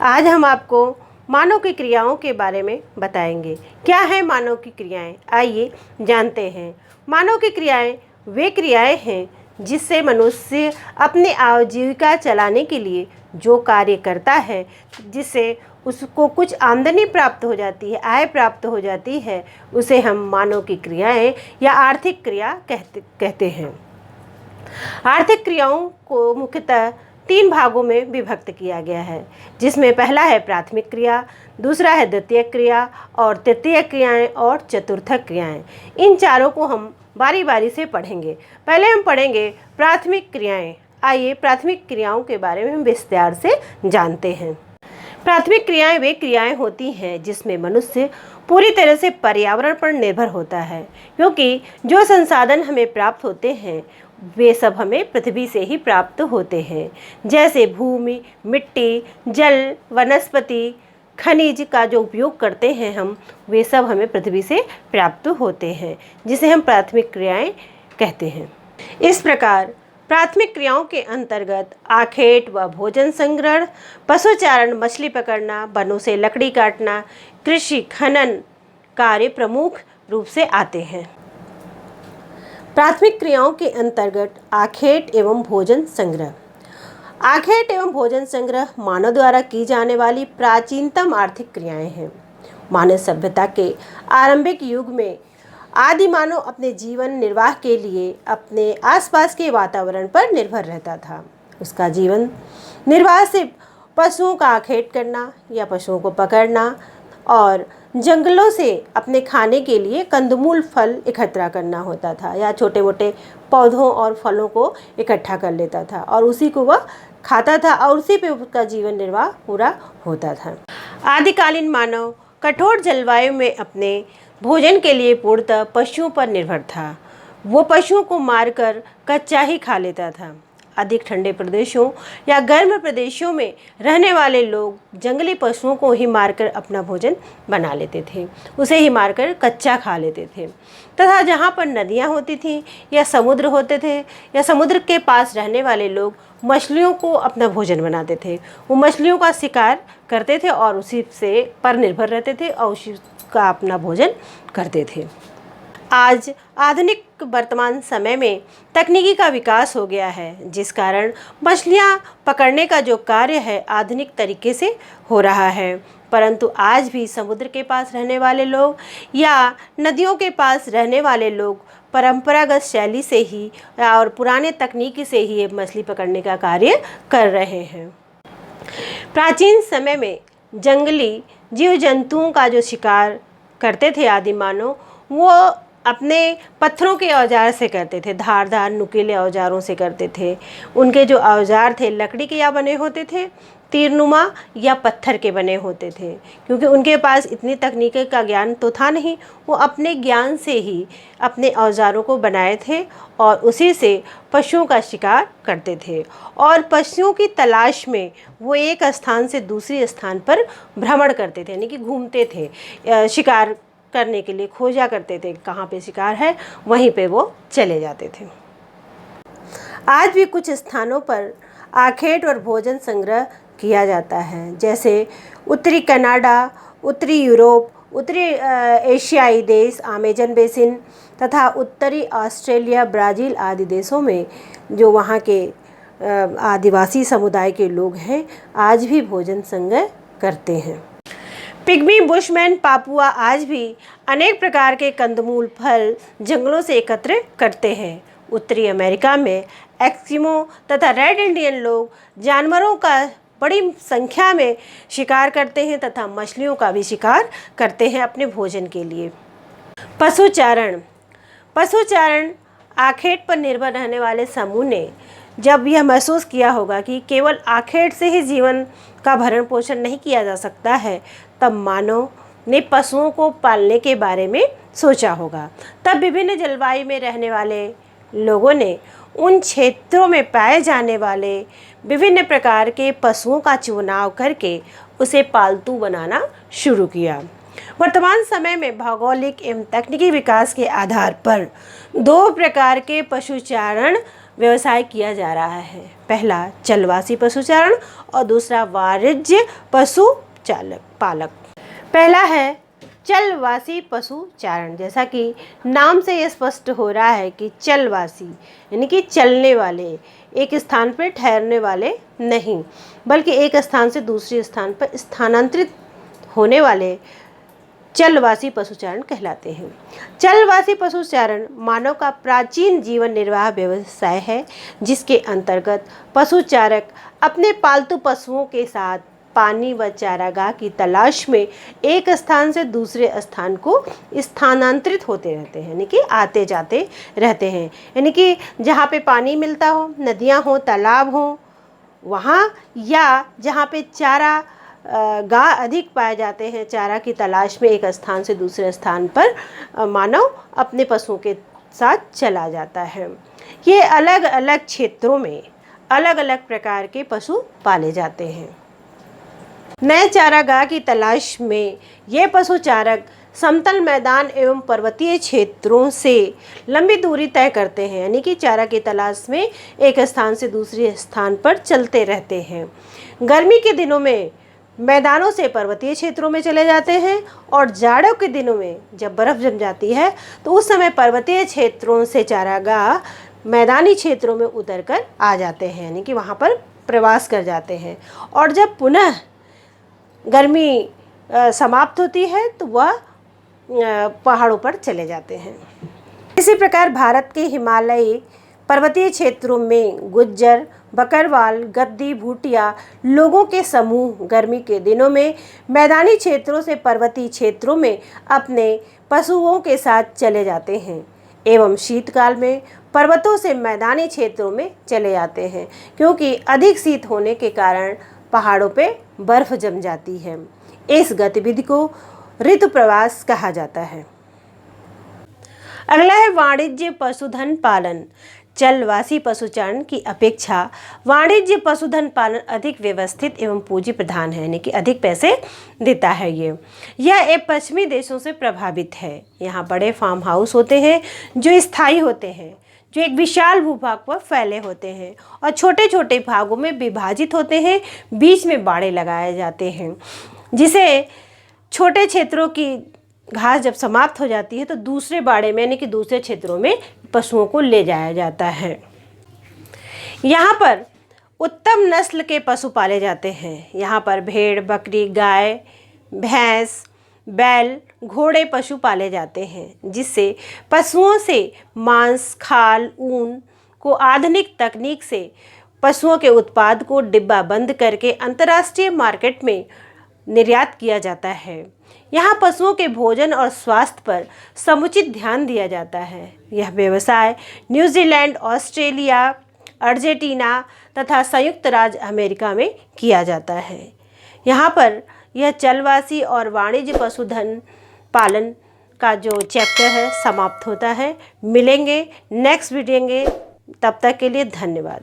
आज हम आपको मानव की क्रियाओं के बारे में बताएंगे। क्या है मानव की क्रियाएं? आइए जानते हैं। मानव की क्रियाएं वे क्रियाएं हैं जिससे मनुष्य अपनी आजीविका चलाने के लिए जो कार्य करता है, जिससे उसको कुछ आमदनी प्राप्त हो जाती है, आय प्राप्त हो जाती है, उसे हम मानव की क्रियाएं या आर्थिक क्रिया कहते हैं। आर्थिक क्रियाओं को मुख्यतः 3 भागों में विभक्त किया गया है, जिसमें पहला है प्राथमिक क्रिया, दूसरा है द्वितीयक क्रिया और तृतीयक क्रियाएं और चतुर्थक क्रियाएं। इन चारों को हम बारी बारी से पढ़ेंगे। पहले हम पढ़ेंगे प्राथमिक क्रियाएं। आइए प्राथमिक क्रियाओं के बारे में हम विस्तार से जानते हैं। प्राथमिक क्रियाएं वे क्रियाएं होती हैं जिसमें मनुष्य पूरी तरह से पर्यावरण पर निर्भर होता है, क्योंकि जो संसाधन हमें प्राप्त होते हैं वे सब हमें पृथ्वी से ही प्राप्त होते हैं, जैसे भूमि, मिट्टी, जल, वनस्पति, खनिज का जो उपयोग करते हैं हम, वे सब हमें पृथ्वी से प्राप्त होते हैं, जिसे हम प्राथमिक क्रियाएं कहते हैं। इस प्रकार प्राथमिक क्रियाओं के अंतर्गत आखेट व भोजन संग्रहण, पशुचारण, मछली पकड़ना, वनों से लकड़ी काटना, कृषि, खनन कार्य प्रमुख रूप से आते हैं। प्राथमिक क्रियाओं के अंतर्गत आखेट एवं भोजन संग्रह। आखेट एवं भोजन संग्रह मानव द्वारा की जाने वाली प्राचीनतम आर्थिक क्रियाएं हैं। मानव सभ्यता के आरंभिक युग में आदि मानव अपने जीवन निर्वाह के लिए अपने आसपास के वातावरण पर निर्भर रहता था। उसका जीवन निर्वाह से पशुओं का आखेट करना या पशुओं को पकड़ना और जंगलों से अपने खाने के लिए कंदमूल फल इकट्ठा करना होता था, या छोटे मोटे पौधों और फलों को इकट्ठा कर लेता था और उसी को वह खाता था और उसी पे उसका जीवन निर्वाह पूरा होता था। आदिकालीन मानव कठोर जलवायु में अपने भोजन के लिए पूर्णतः पशुओं पर निर्भर था। वो पशुओं को मारकर कच्चा ही खा लेता था। अधिक ठंडे प्रदेशों या गर्म प्रदेशों में रहने वाले लोग जंगली पशुओं को ही मारकर अपना भोजन बना लेते थे, उसे ही मारकर कच्चा खा लेते थे। तथा जहाँ पर नदियाँ होती थीं या समुद्र होते थे या समुद्र के पास रहने वाले लोग मछलियों को अपना भोजन बनाते थे। वो मछलियों का शिकार करते थे और उसी से पर निर्भर रहते थे और उसी का अपना भोजन करते थे। आज आधुनिक वर्तमान समय में तकनीकी का विकास हो गया है, जिस कारण मछलियाँ पकड़ने का जो कार्य है आधुनिक तरीके से हो रहा है, परंतु आज भी समुद्र के पास रहने वाले लोग या नदियों के पास रहने वाले लोग परंपरागत शैली से ही और पुराने तकनीकी से ही मछली पकड़ने का कार्य कर रहे हैं। प्राचीन समय में जंगली जीव जंतुओं का जो शिकार करते थे आदि मानव, वो अपने पत्थरों के औजार से करते थे, धारदार नुकीले औजारों से करते थे। उनके जो औजार थे लकड़ी के या बने होते थे, तीरनुमा या पत्थर के बने होते थे, क्योंकि उनके पास इतनी तकनीकी का ज्ञान तो था नहीं। वो अपने ज्ञान से ही अपने औजारों को बनाए थे और उसी से पशुओं का शिकार करते थे और पशुओं की तलाश में वो एक स्थान से दूसरे स्थान पर भ्रमण करते थे, यानी कि घूमते थे, शिकार करने के लिए खोजा करते थे, कहाँ पे शिकार है वहीं पे वो चले जाते थे। आज भी कुछ स्थानों पर आखेट और भोजन संग्रह किया जाता है, जैसे उत्तरी कनाडा, उत्तरी यूरोप, उत्तरी एशियाई देश, अमेज़न बेसिन तथा उत्तरी ऑस्ट्रेलिया, ब्राज़ील आदि देशों में जो वहाँ के आदिवासी समुदाय के लोग हैं आज भी भोजन संग्रह करते हैं। पिग्मी बुशमैन पापुआ आज भी अनेक प्रकार के कंदमूल फल जंगलों से एकत्र करते हैं। उत्तरी अमेरिका में एस्किमो तथा रेड इंडियन लोग जानवरों का बड़ी संख्या में शिकार करते हैं तथा मछलियों का भी शिकार करते हैं अपने भोजन के लिए। पशुचारण। पशुचारण आखेट पर निर्भर रहने वाले समूह ने जब यह महसूस किया होगा कि केवल आखेट से ही जीवन का भरण पोषण नहीं किया जा सकता है, तब मानव ने पशुओं को पालने के बारे में सोचा होगा। तब विभिन्न जलवायु में रहने वाले लोगों ने उन क्षेत्रों में पाए जाने वाले विभिन्न प्रकार के पशुओं का चुनाव करके उसे पालतू बनाना शुरू किया। वर्तमान समय में भौगोलिक एवं तकनीकी विकास के आधार पर 2 प्रकार के पशुचारण व्यवसाय किया जा रहा है। पहला चलवासी पशुचारण और दूसरा वाणिज्य पशु पालक। पहला है चलवासी पशुचारण। जैसा कि नाम से ये स्पष्ट हो रहा है कि चलवासी यानी कि चलने वाले, एक स्थान पर ठहरने वाले नहीं, बल्कि एक स्थान से दूसरे स्थान पर स्थानांतरित होने वाले चलवासी पशुचारण कहलाते हैं। चलवासी पशुचारण मानव का प्राचीन जीवन निर्वाह व्यवसाय है, जिसके अंतर्गत पशुचारक अपने पालतू पशुओं के साथ पानी व चारागाह की तलाश में एक स्थान से दूसरे स्थान को स्थानांतरित होते रहते हैं, यानी कि आते जाते रहते हैं। यानी कि जहाँ पे पानी मिलता हो, नदियाँ हो, तालाब हो, वहाँ, या जहाँ पे चारा गाह अधिक पाए जाते हैं, चारा की तलाश में एक स्थान से दूसरे स्थान पर मानव अपने पशुओं के साथ चला जाता है। ये अलग अलग क्षेत्रों में अलग अलग प्रकार के पशु पाले जाते हैं। नए चारागाह की तलाश में ये पशुचारक समतल मैदान एवं पर्वतीय क्षेत्रों से लंबी दूरी तय करते हैं, यानी कि चारा की तलाश में एक स्थान से दूसरे स्थान पर चलते रहते हैं। गर्मी के दिनों में मैदानों से पर्वतीय क्षेत्रों में चले जाते हैं और जाड़ों के दिनों में जब बर्फ़ जम जाती है तो उस समय पर्वतीय क्षेत्रों से चारागाह मैदानी क्षेत्रों में उतरकर आ जाते हैं, यानी कि वहाँ पर प्रवास कर जाते हैं। और जब पुनः गर्मी समाप्त होती है तो वह पहाड़ों पर चले जाते हैं। इसी प्रकार भारत के हिमालयी पर्वतीय क्षेत्रों में गुज्जर, बकरवाल, गद्दी, भूटिया लोगों के समूह गर्मी के दिनों में मैदानी क्षेत्रों से पर्वतीय क्षेत्रों में अपने पशुओं के साथ चले जाते हैं एवं शीतकाल में पर्वतों से मैदानी क्षेत्रों में चले जाते हैं, क्योंकि अधिक शीत होने के कारण पहाड़ों पे बर्फ जम जाती है। इस गतिविधि को ऋतु प्रवास कहा जाता है। अगला है वाणिज्य पशुधन पालन। चलवासी पशुचारण की अपेक्षा वाणिज्य पशुधन पालन अधिक व्यवस्थित एवं पूंजी प्रधान है, यानी कि अधिक पैसे देता है। यह पश्चिमी देशों से प्रभावित है। यहाँ बड़े फार्म हाउस होते हैं जो स्थायी होते हैं, जो एक विशाल भूभाग पर फैले होते हैं और छोटे छोटे भागों में विभाजित होते हैं। बीच में बाड़े लगाए जाते हैं, जिसे छोटे क्षेत्रों की घास जब समाप्त हो जाती है तो दूसरे बाड़े में, यानी कि दूसरे क्षेत्रों में पशुओं को ले जाया जाता है। यहाँ पर उत्तम नस्ल के पशु पाले जाते हैं। यहाँ पर भेड़, बकरी, गाय, भैंस, बैल, घोड़े पशु पाले जाते हैं, जिससे पशुओं से मांस, खाल, ऊन को आधुनिक तकनीक से पशुओं के उत्पाद को डिब्बा बंद करके अंतर्राष्ट्रीय मार्केट में निर्यात किया जाता है। यहाँ पशुओं के भोजन और स्वास्थ्य पर समुचित ध्यान दिया जाता है। यह व्यवसाय न्यूजीलैंड, ऑस्ट्रेलिया, अर्जेंटीना तथा संयुक्त राज्य अमेरिका में किया जाता है। यहाँ पर यह चलवासी और वाणिज्य पशुधन पालन का जो चैप्टर है समाप्त होता है। मिलेंगे नेक्स्ट वीडियो में, तब तक के लिए धन्यवाद।